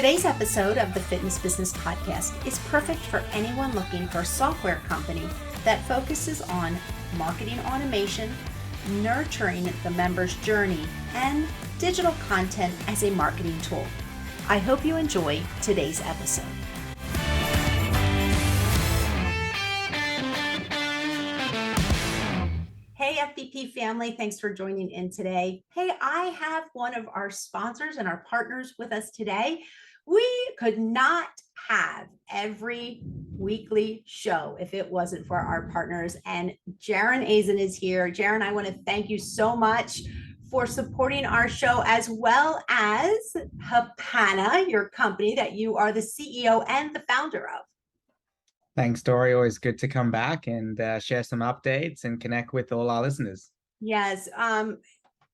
Today's episode of the Fitness Business Podcast is perfect for anyone looking for a software company that focuses on marketing automation, nurturing the member's journey, and digital content as a marketing tool. I hope you enjoy today's episode. Hey, FBP family, thanks for joining in today. Hey, I have one of our sponsors and our partners with us today. We could not have every weekly show if it wasn't for our partners, and Jarron Aizen is here. Jarron, I want to thank you so much for supporting our show, as well as Hapana, your company that you are the CEO and the founder of. Thanks, Dory. Always good to come back and share some updates and connect with all our listeners. Yes.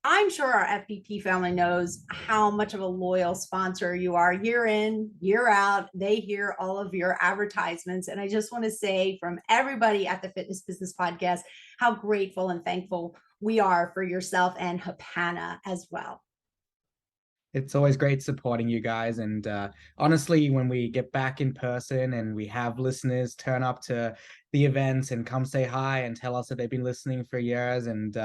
I'm sure our FBP family knows how much of a loyal sponsor you are. Year in, year out, they hear all of your advertisements. And I just want to say from everybody at the Fitness Business Podcast, how grateful and thankful we are for yourself and Hapana as well. It's always great supporting you guys. And honestly, when we get back in person and we have listeners turn up to the events and come say hi and tell us that they've been listening for years and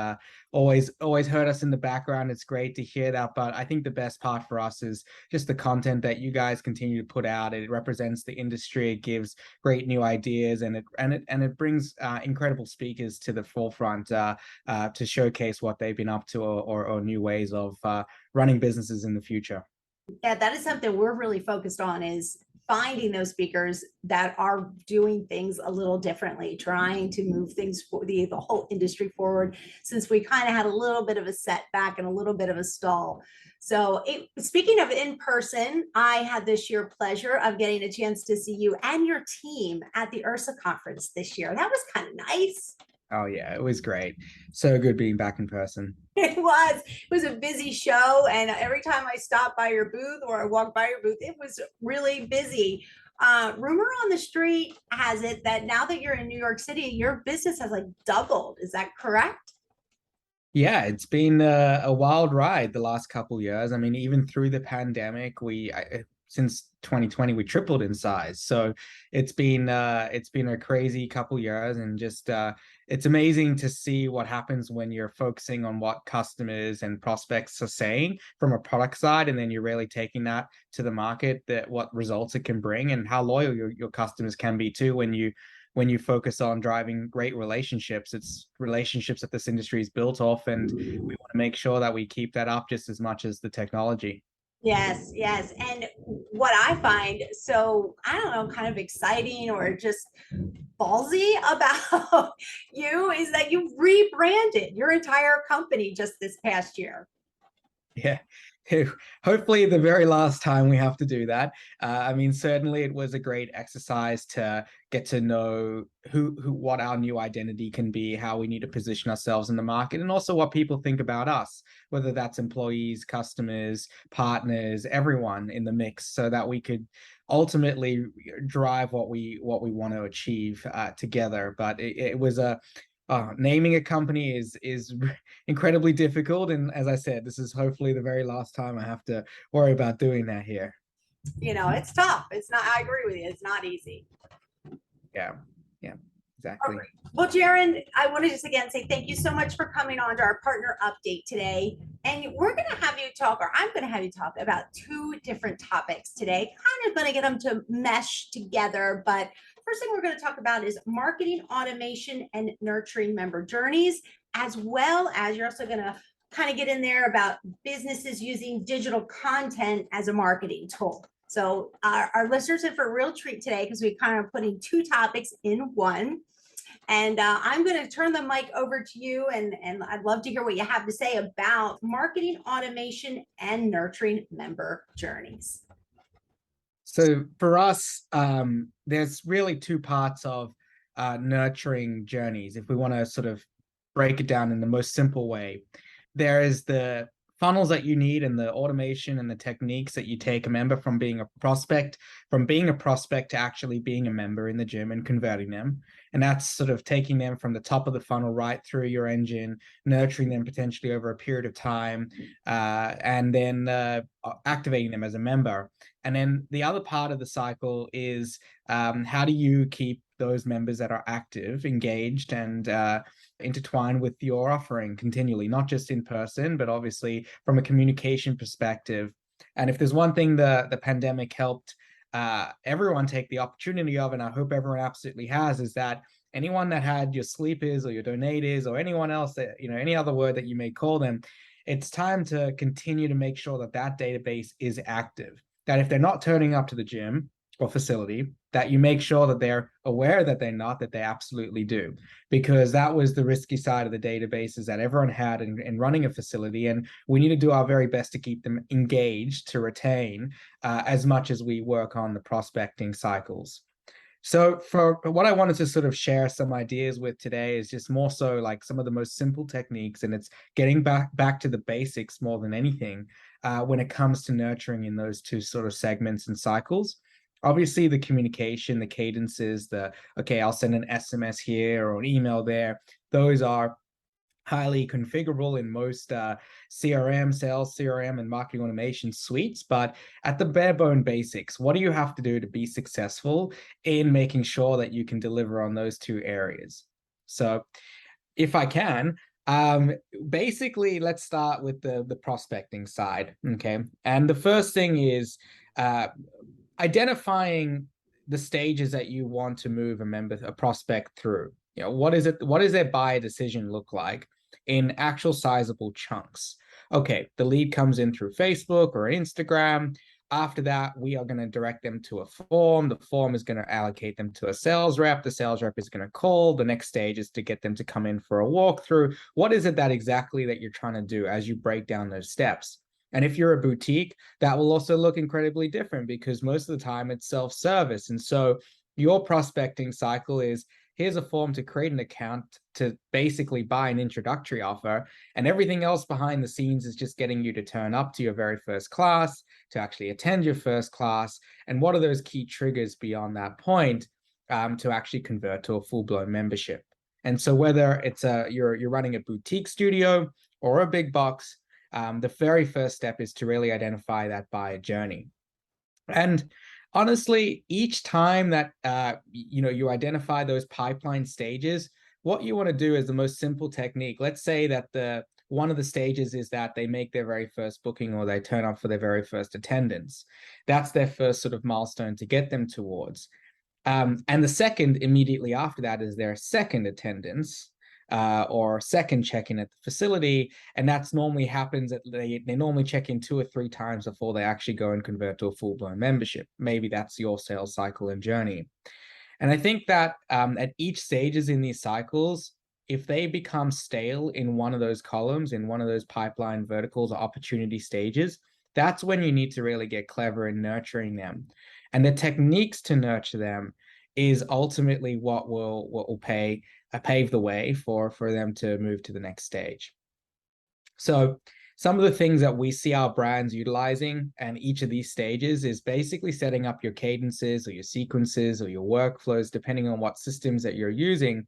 always heard us in the background, it's great to hear that. But I think the best part for us is just the content that you guys continue to put out. It represents the industry. It gives great new ideas, and it brings incredible speakers to the forefront to showcase what they've been up to or new ways of running businesses in the future. Yeah, that is something we're really focused on, is finding those speakers that are doing things a little differently, trying to move things for the whole industry forward, since we kind of had a little bit of a setback and a little bit of a stall. So speaking of in person, I had this year pleasure of getting a chance to see you and your team at the URSA conference this year. That was kind of nice. Oh yeah, it was great. So good being back in person. It was a busy show, and every time I stopped by your booth or I walked by your booth, it was really busy. Rumor on the street has it that now that you're in New York City, your business has like doubled. Is that correct? Yeah, it's been a wild ride the last couple of years. I mean, even through the pandemic, since 2020 we tripled in size. So it's been a crazy couple of years, and just it's amazing to see what happens when you're focusing on what customers and prospects are saying from a product side, and then you're really taking that to the market, that what results it can bring and how loyal your customers can be too when you focus on driving great relationships. It's relationships that this industry is built off, and we want to make sure that we keep that up just as much as the technology. Yes, yes. And what I find so, I don't know, kind of exciting or just ballsy about you is that you rebranded your entire company just this past year. Yeah. Hopefully the very last time we have to do that. I mean, certainly it was a great exercise to get to know what our new identity can be, how we need to position ourselves in the market, and also what people think about us, whether that's employees, customers, partners, everyone in the mix, so that we could ultimately drive what we want to achieve together. But it was naming a company is incredibly difficult, and as I said, this is hopefully the very last time I have to worry about doing that here. It's tough. It's not, I agree with you, it's not easy. Yeah, exactly. Right. Well, Jarron, I want to just again say thank you so much for coming on to our partner update today. And we're going to have you talk, or I'm going to have you talk about two different topics today, kind of going to get them to mesh together. But first thing we're going to talk about is marketing automation and nurturing member journeys, as well as you're also going to kind of get in there about businesses using digital content as a marketing tool. So our listeners are for a real treat today, because we kind of putting two topics in one. And I'm going to turn the mic over to you, and I'd love to hear what you have to say about marketing automation and nurturing member journeys. So for us, there's really two parts of nurturing journeys. If we want to sort of break it down in the most simple way, there is the funnels that you need and the automation and the techniques that you take a member from being a prospect to actually being a member in the gym and converting them. And that's sort of taking them from the top of the funnel right through your engine, nurturing them potentially over a period of time, and then activating them as a member. And then the other part of the cycle is how do you keep those members that are active, engaged, and intertwined with your offering continually, not just in person, but obviously from a communication perspective. And if there's one thing the pandemic helped everyone take the opportunity of, and I hope everyone absolutely has, is that anyone that had your sleepers or your donators or anyone else that, any other word that you may call them, it's time to continue to make sure that that database is active. That if they're not turning up to the gym or facility, that you make sure that they're aware that they're not, that they absolutely do. Because that was the risky side of the databases that everyone had in running a facility. And we need to do our very best to keep them engaged, to retain as much as we work on the prospecting cycles. So for what I wanted to sort of share some ideas with today is just more so like some of the most simple techniques, and it's getting back to the basics more than anything when it comes to nurturing in those two sort of segments and cycles. Obviously, the communication, the cadences, okay, I'll send an SMS here or an email there. Those are highly configurable in most CRM, sales CRM, and marketing automation suites. But at the bare bone basics, what do you have to do to be successful in making sure that you can deliver on those two areas? So if I can, basically, let's start with the prospecting side. Okay. And the first thing is identifying the stages that you want to move a prospect through. What does their buyer decision look like in actual sizable chunks? Okay, the lead comes in through Facebook or Instagram. After that, we are going to direct them to a form. The form is going to allocate them to a sales rep. The sales rep is going to call. The next stage is to get them to come in for a walkthrough. What is it that exactly that you're trying to do as you break down those steps? And if you're a boutique, that will also look incredibly different because most of the time it's self-service. And so your prospecting cycle is, here's a form to create an account to basically buy an introductory offer. And everything else behind the scenes is just getting you to turn up to your very first class, to actually attend your first class. And what are those key triggers beyond that point to actually convert to a full-blown membership? And so whether it's you're running a boutique studio or a big box, the very first step is to really identify that buyer journey. And honestly, each time that you identify those pipeline stages, what you want to do is the most simple technique. Let's say that one of the stages is that they make their very first booking or they turn up for their very first attendance. That's their first sort of milestone to get them towards. And the second immediately after that is their second attendance or second check-in at the facility. And that's normally happens that they normally check in 2 or 3 times before they actually go and convert to a full-blown membership. Maybe that's your sales cycle and journey. And I think that at each stages in these cycles, if they become stale in one of those columns, in one of those pipeline verticals or opportunity stages, that's when you need to really get clever in nurturing them. And the techniques to nurture them is ultimately what will pave the way for them to move to the next stage. So some of the things that we see our brands utilizing and each of these stages is basically setting up your cadences or your sequences or your workflows, depending on what systems that you're using.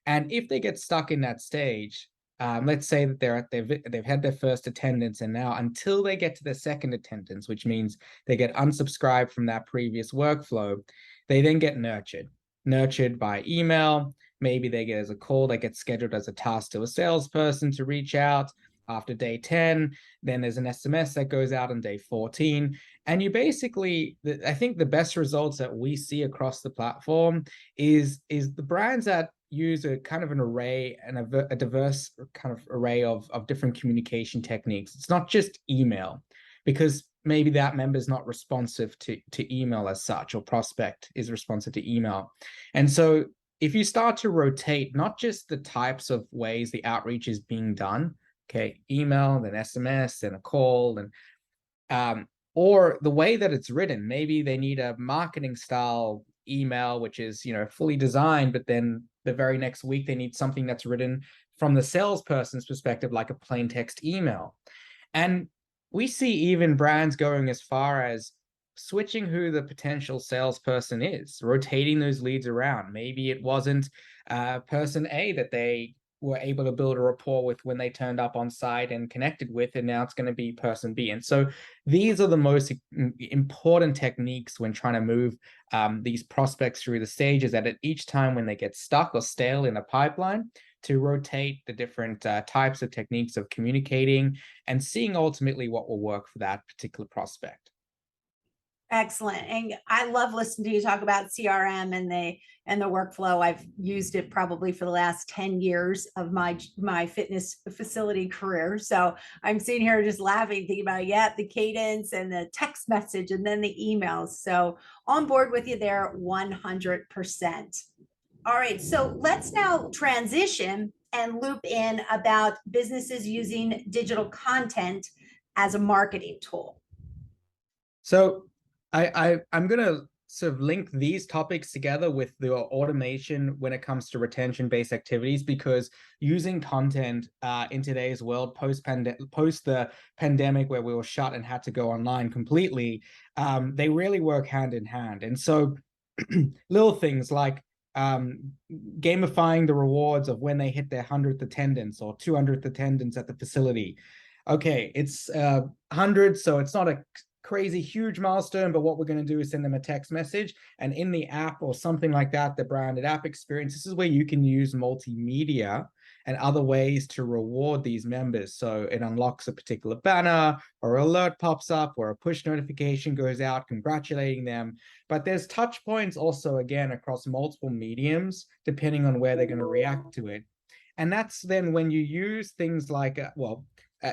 And if they get stuck in that stage, let's say that they've had their first attendance, and now until they get to their second attendance, which means they get unsubscribed from that previous workflow, they then get nurtured by email. Maybe they get as a call, they get scheduled as a task to a salesperson to reach out after day 10. Then there's an SMS that goes out on day 14. And you basically, I think the best results that we see across the platform is the brands that use a kind of an array and a diverse kind of array of different communication techniques. It's not just email, because maybe that member is not responsive to email as such, or prospect is responsive to email. And so if you start to rotate not just the types of ways the outreach is being done, okay, email, then SMS, then a call, and or the way that it's written, maybe they need a marketing style email, which is, fully designed, but then the very next week they need something that's written from the salesperson's perspective, like a plain text email. And we see even brands going as far as switching who the potential salesperson is, rotating those leads around. Maybe it wasn't person A that they were able to build a rapport with when they turned up on site and connected with, and now it's going to be person B. And so these are the most important techniques when trying to move these prospects through the stages, that at each time when they get stuck or stale in a pipeline, to rotate the different types of techniques of communicating and seeing ultimately what will work for that particular prospect. Excellent. And I love listening to you talk about CRM and the workflow. I've used it probably for the last 10 years of my fitness facility career. So I'm sitting here just laughing, thinking about, yeah, the cadence and the text message and then the emails. So on board with you there 100%. All right, so let's now transition and loop in about businesses using digital content as a marketing tool. So I'm gonna sort of link these topics together with the automation when it comes to retention-based activities, because using content in today's world, post the pandemic where we were shut and had to go online completely, they really work hand in hand. And so little things like gamifying the rewards of when they hit their 100th attendance or 200th attendance at the facility. Okay, it's 100, so it's not a crazy huge milestone, but what we're going to do is send them a text message, and in the app or something like that, the branded app experience, this is where you can use multimedia and other ways to reward these members. So it unlocks a particular banner, or alert pops up, or a push notification goes out congratulating them. But there's touch points also, again, across multiple mediums, depending on where they're going to react to it. And that's then when you use things like,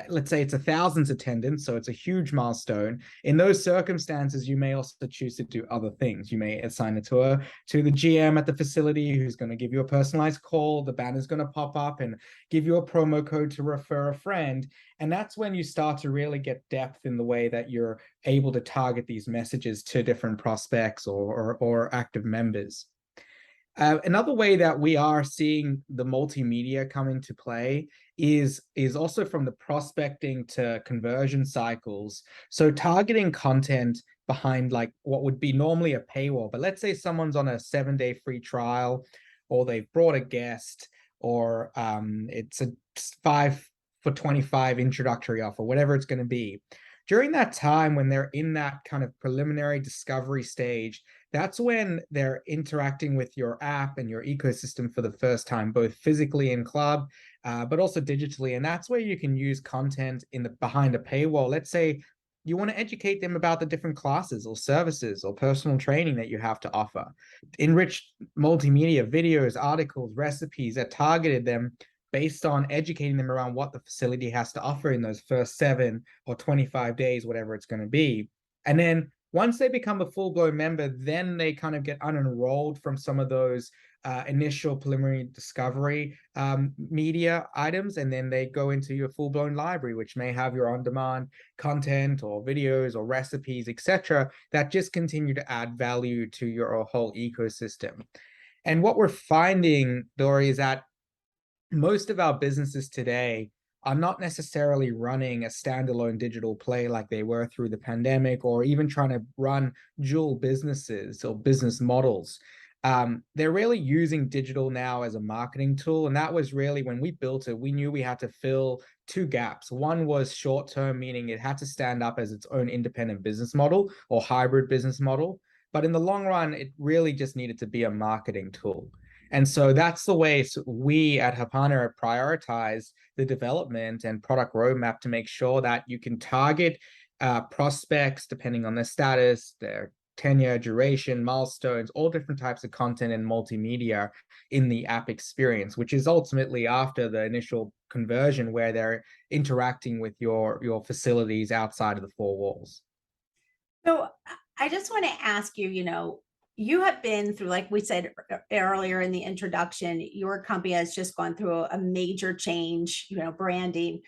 let's say it's 1,000 attendance, so it's a huge milestone. In those circumstances, you may also choose to do other things. You may assign it to the GM at the facility, who's going to give you a personalized call. The banner's going to pop up and give you a promo code to refer a friend. And that's when you start to really get depth in the way that you're able to target these messages to different prospects or active members. Another way that we are seeing the multimedia come into play is also from the prospecting to conversion cycles. So targeting content behind like what would be normally a paywall, but let's say someone's on a 7-day free trial, or they've brought a guest, or it's a 5 for 25 introductory offer, whatever it's going to be. During that time when they're in that kind of preliminary discovery stage, that's when they're interacting with your app and your ecosystem for the first time, both physically in club, but also digitally. And that's where you can use content behind a paywall. Let's say you want to educate them about the different classes or services or personal training that you have to offer. Enriched multimedia, videos, articles, recipes that targeted them based on educating them around what the facility has to offer in those first 7 or 25 days, whatever it's going to be. And then once they become a full-blown member, then they kind of get unenrolled from some of those initial preliminary discovery media items, and then they go into your full-blown library, which may have your on-demand content or videos or recipes, etc., that just continue to add value to your whole ecosystem. And what we're finding, Dory, is that most of our businesses today are not necessarily running a standalone digital play like they were through the pandemic, or even trying to run dual businesses or business models. They're really using digital now as a marketing tool. And that was really, when we built it, we knew we had to fill 2 gaps. One was short term, meaning it had to stand up as its own independent business model or hybrid business model. But in the long run, it really just needed to be a marketing tool. And so that's the way we at Hapana prioritize the development and product roadmap to make sure that you can target prospects depending on their status, their tenure, duration, milestones, all different types of content and multimedia in the app experience, which is ultimately after the initial conversion where they're interacting with your facilities outside of the 4 walls. So I just want to ask you, you have been through, like we said earlier in the introduction, your company has just gone through a major change, branding.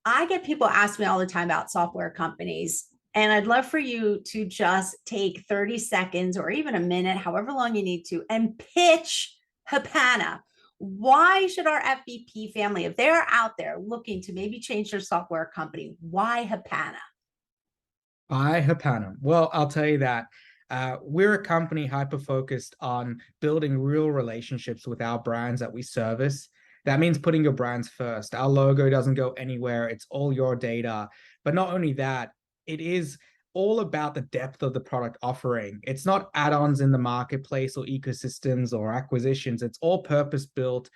I get people ask me all the time about software companies, and I'd love for you to just take 30 seconds or even a minute, however long you need to, and pitch Hapana. Why should our FVP family, if they're out there looking to maybe change their software company, why Hapana? By Hapana. Well, I'll tell you that we're a company hyper-focused on building real relationships with our brands that we service. That means putting your brands first. Our logo doesn't go anywhere. It's all your data. But not only that, it is all about the depth of the product offering. It's not add-ons in the marketplace or ecosystems or acquisitions. It's all purpose-built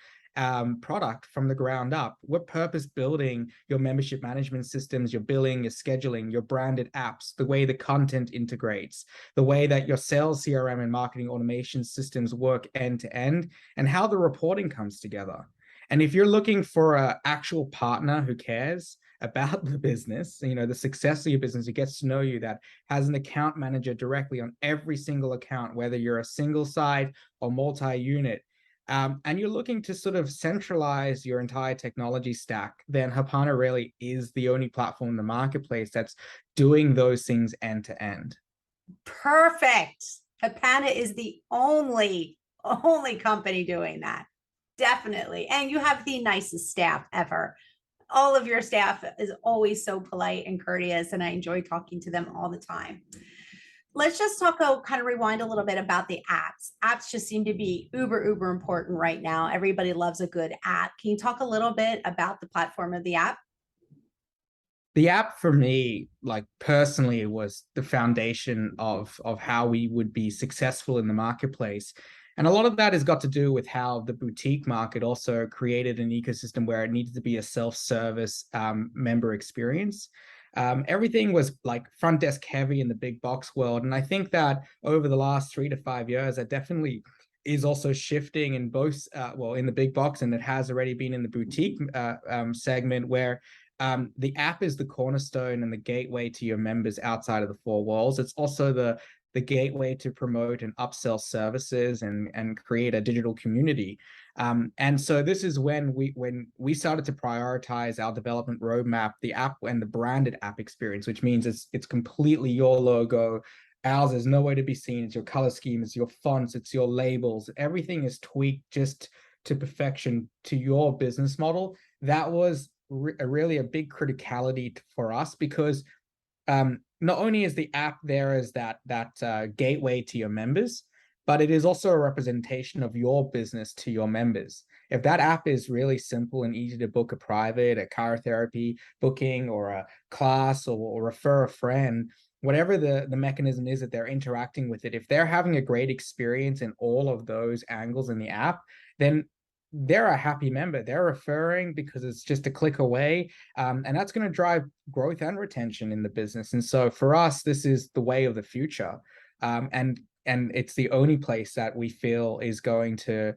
product from the ground up. We're purpose building your membership management systems, your billing, your scheduling, your branded apps, the way the content integrates, the way that your sales CRM and marketing automation systems work end to end, and how the reporting comes together. And if you're looking for an actual partner who cares about the business, the success of your business, who gets to know you, that has an account manager directly on every single account, whether you're a single site or multi-unit, and you're looking to sort of centralize your entire technology stack, then Hapana really is the only platform in the marketplace that's doing those things end to end. Perfect. Hapana is the only company doing that. Definitely. And you have the nicest staff ever. All of your staff is always so polite and courteous, and I enjoy talking to them all the time. Let's just kind of rewind a little bit about the apps. Apps just seem to be uber important right now. Everybody loves a good app. Can you talk a little bit about the platform of the app? The app for me, like personally, was the foundation of how we would be successful in the marketplace. And a lot of that has got to do with how the boutique market also created an ecosystem where it needed to be a self-service member experience. Everything was like front desk heavy in the big box world. And I think that over the last 3 to 5 years, that definitely is also shifting in both, in the big box, and it has already been in the boutique segment, where the app is the cornerstone and the gateway to your members outside of the four walls. It's also the gateway to promote and upsell services and create a digital community. And so this is when we started to prioritize our development roadmap, the app and the branded app experience, which means it's completely your logo. Ours is nowhere to be seen. It's your color scheme, it's your fonts, it's your labels. Everything is tweaked just to perfection to your business model. That was really a big criticality for us, because not only is the app there as that gateway to your members, but it is also a representation of your business to your members. If that app is really simple and easy to book a private, a chirotherapy booking, or a class, or refer a friend, whatever the mechanism is that they're interacting with it, if they're having a great experience in all of those angles in the app, then they're a happy member. They're referring because it's just a click away. And that's going to drive growth and retention in the business. And so for us, this is the way of the future. And it's the only place that we feel is going to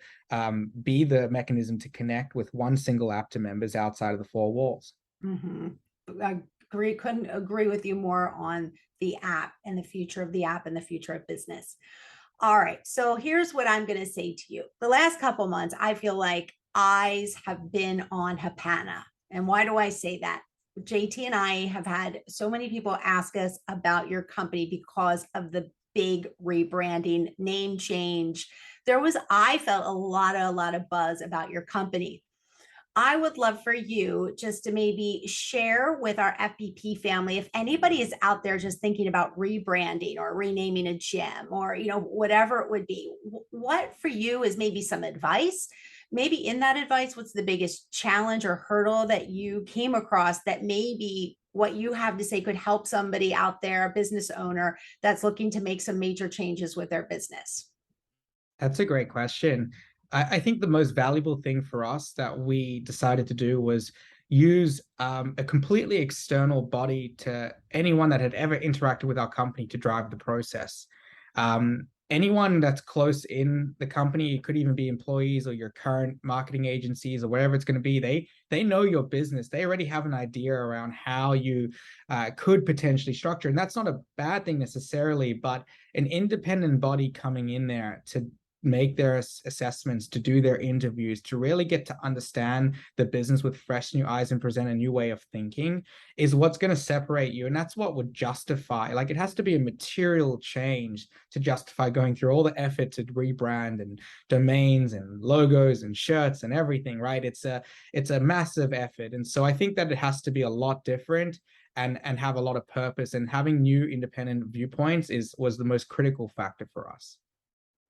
be the mechanism to connect with one single app to members outside of the four walls. Mm-hmm. I couldn't agree with you more on the app and the future of the app and the future of business. All right. So here's what I'm going to say to you. The last couple months, I feel like eyes have been on Hapana. And why do I say that? JT and I have had so many people ask us about your company because of the big rebranding, name change. I felt a lot of buzz about your company. I would love for you just to maybe share with our FBP family, if anybody is out there just thinking about rebranding or renaming a gym, or whatever it would be, what for you is maybe some advice? Maybe in that advice, what's the biggest challenge or hurdle that you came across that maybe what you have to say could help somebody out there, a business owner that's looking to make some major changes with their business? That's a great question. I think the most valuable thing for us that we decided to do was use a completely external body to anyone that had ever interacted with our company to drive the process. Anyone that's close in the company, it could even be employees or your current marketing agencies or whatever it's going to be, they know your business. They already have an idea around how you could potentially structure. And that's not a bad thing necessarily, but an independent body coming in there to make their assessments, to do their interviews, to really get to understand the business with fresh new eyes and present a new way of thinking is what's going to separate you. And that's what would justify, like, it has to be a material change to justify going through all the effort to rebrand and domains and logos and shirts and everything, right? It's a massive effort. And so I think that it has to be a lot different and have a lot of purpose, and having new independent viewpoints was the most critical factor for us.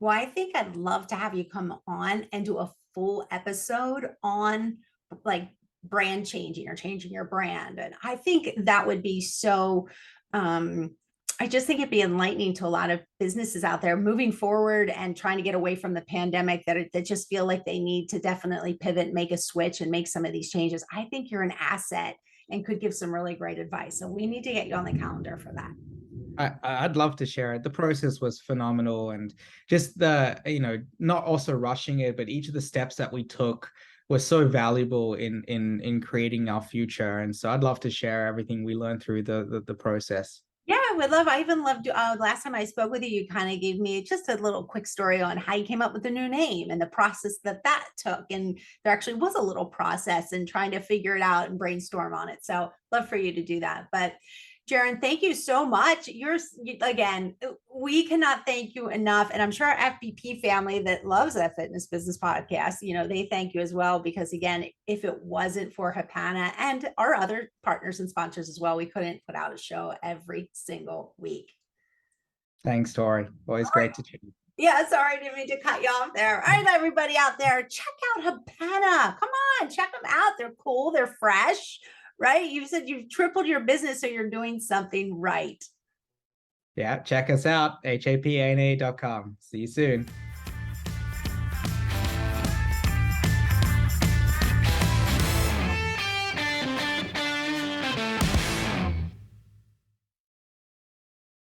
Well, I think I'd love to have you come on and do a full episode on like brand changing or changing your brand. And I think that would be so, I just think it'd be enlightening to a lot of businesses out there moving forward and trying to get away from the pandemic that just feel like they need to definitely pivot, make a switch and make some of these changes. I think you're an asset and could give some really great advice. So we need to get you on the calendar for that. I'd love to share it. The process was phenomenal, and just the, not also rushing it, but each of the steps that we took was so valuable in creating our future. And so I'd love to share everything we learned through the process. Yeah, I would love. I even loved last time I spoke with you. You kind of gave me just a little quick story on how you came up with the new name and the process that took. And there actually was a little process in trying to figure it out and brainstorm on it. So love for you to do that. But Jarron, thank you so much. Again, we cannot thank you enough. And I'm sure our FBP family that loves that fitness business podcast, they thank you as well, because again, if it wasn't for Hapana and our other partners and sponsors as well, we couldn't put out a show every single week. Thanks, Tori. Always great to chat. Yeah, sorry, I didn't mean to cut you off there. All right, everybody out there, check out Hapana. Come on, check them out. They're cool, they're fresh, right? You said you've tripled your business, so you're doing something right. Yeah, check us out, hapana.com. See you soon.